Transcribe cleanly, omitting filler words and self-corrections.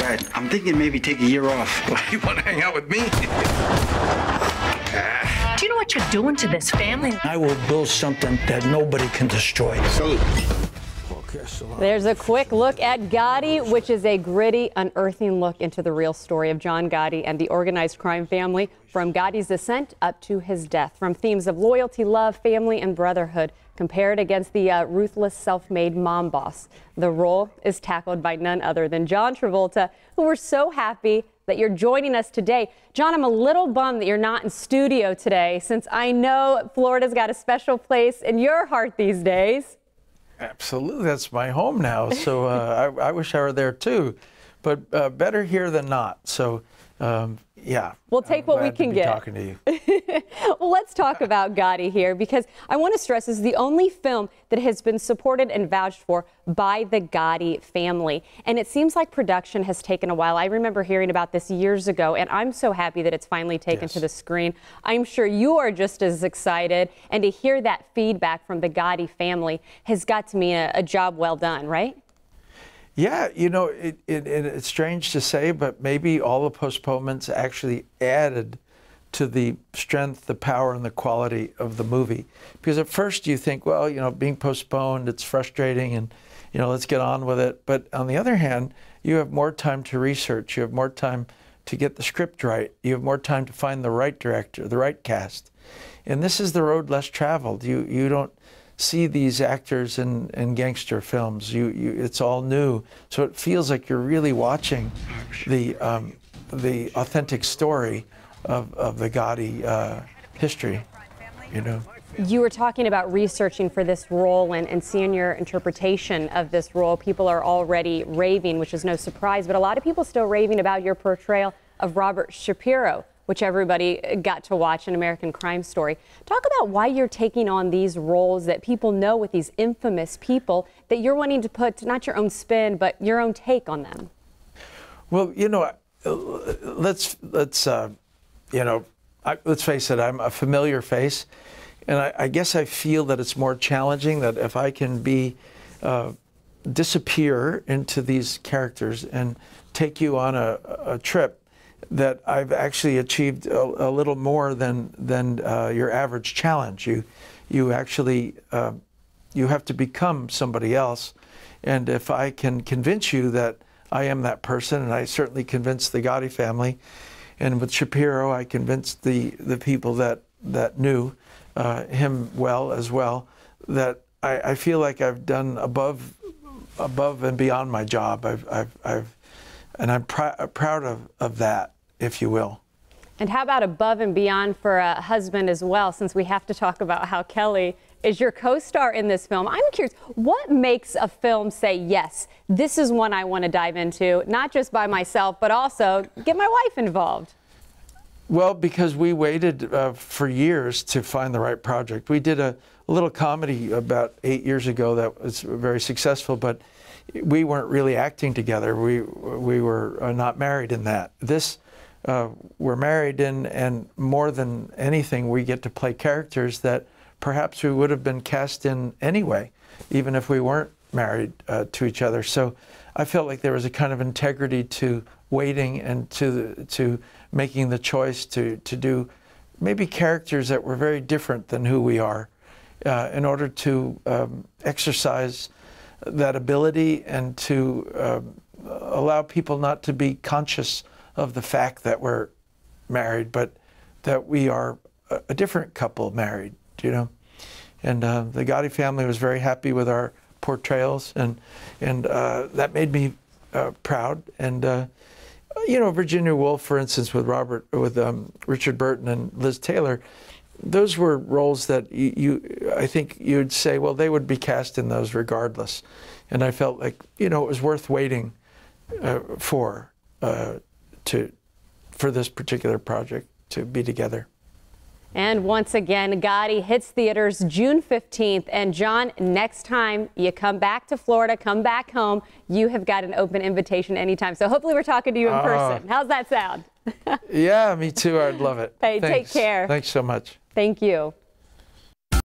Dad, I'm thinking maybe take a year off. Well, you want to hang out with me? Do you know what you're doing to this family? I will build something that nobody can destroy. Salute. There's a quick look at Gotti, which is a gritty, unearthing look into the real story of John Gotti and the organized crime family, from Gotti's ascent up to his death, from themes of loyalty, love, family, and brotherhood, compared against the ruthless self-made mom boss. The role is tackled by none other than John Travolta, who we're so happy that you're joining us today. John, I'm a little bummed that you're not in studio today, since I know Florida's got a special place in your heart these days. Absolutely, that's my home now, so I wish I were there too, but better here than not. So, yeah. We'll take what we can get. Talking to you. Well, let's talk about Gotti here, because I want to stress this is the only film that has been supported and vouched for by the Gotti family. And it seems like production has taken a while. I remember hearing about this years ago, and I'm so happy that it's finally taken to the screen. I'm sure you are just as excited, and to hear that feedback from the Gotti family has got to mean a job well done, right? Yeah, you know, it's strange to say, but maybe all the postponements actually added to the strength, the power, and the quality of the movie. Because at first you think, well, you know, being postponed, it's frustrating, and, you know, let's get on with it. But on the other hand, you have more time to research. You have more time to get the script right. You have more time to find the right director, the right cast. And this is the road less traveled. You don't see these actors in gangster films. It's all new, so it feels like you're really watching the authentic story of the Gotti history. You know. You were talking about researching for this role and seeing your interpretation of this role. People are already raving, which is no surprise, but a lot of people still raving about your portrayal of Robert Shapiro, which everybody got to watch, an American Crime Story. Talk about why you're taking on these roles that people know with these infamous people, that you're wanting to put not your own spin, but your own take on them. Well, you know, let's you know, let's face it, I'm a familiar face, and I guess I feel that it's more challenging that if I can disappear into these characters and take you on a trip, that I've actually achieved a little more than your average challenge. You actually you have to become somebody else, and if I can convince you that I am that person, and I certainly convinced the Gotti family, and with Shapiro I convinced the people that knew him well as well, that I feel like I've done above and beyond my job. And I'm proud of that, if you will. And how about above and beyond for a husband as well, since we have to talk about how Kelly is your co-star in this film. I'm curious, what makes a film say, yes, this is one I want to dive into, not just by myself, but also get my wife involved? Well, because we waited for years to find the right project. We did a little comedy about 8 years ago that was very successful, but we weren't really acting together. We were not married in that. This, we're married in, and more than anything, we get to play characters that perhaps we would have been cast in anyway, even if we weren't married to each other. So I felt like there was a kind of integrity to waiting and to making the choice to do maybe characters that were very different than who we are, in order to exercise that ability and to allow people not to be conscious of the fact that we're married, but that we are a different couple married, you know. And the Gotti family was very happy with our portrayals, and that made me proud. And you know, Virginia Woolf, for instance, with Richard Burton and Liz Taylor, those were roles that I think you'd say, well, they would be cast in those regardless. And I felt like, you know, it was worth waiting for this particular project to be together. And once again, Gotti hits theaters June 15th. And John, next time you come back to Florida, come back home, you have got an open invitation anytime. So hopefully we're talking to you in person. How's that sound? Yeah, me too. I'd love it. Hey, take care. Thanks so much. Thank you.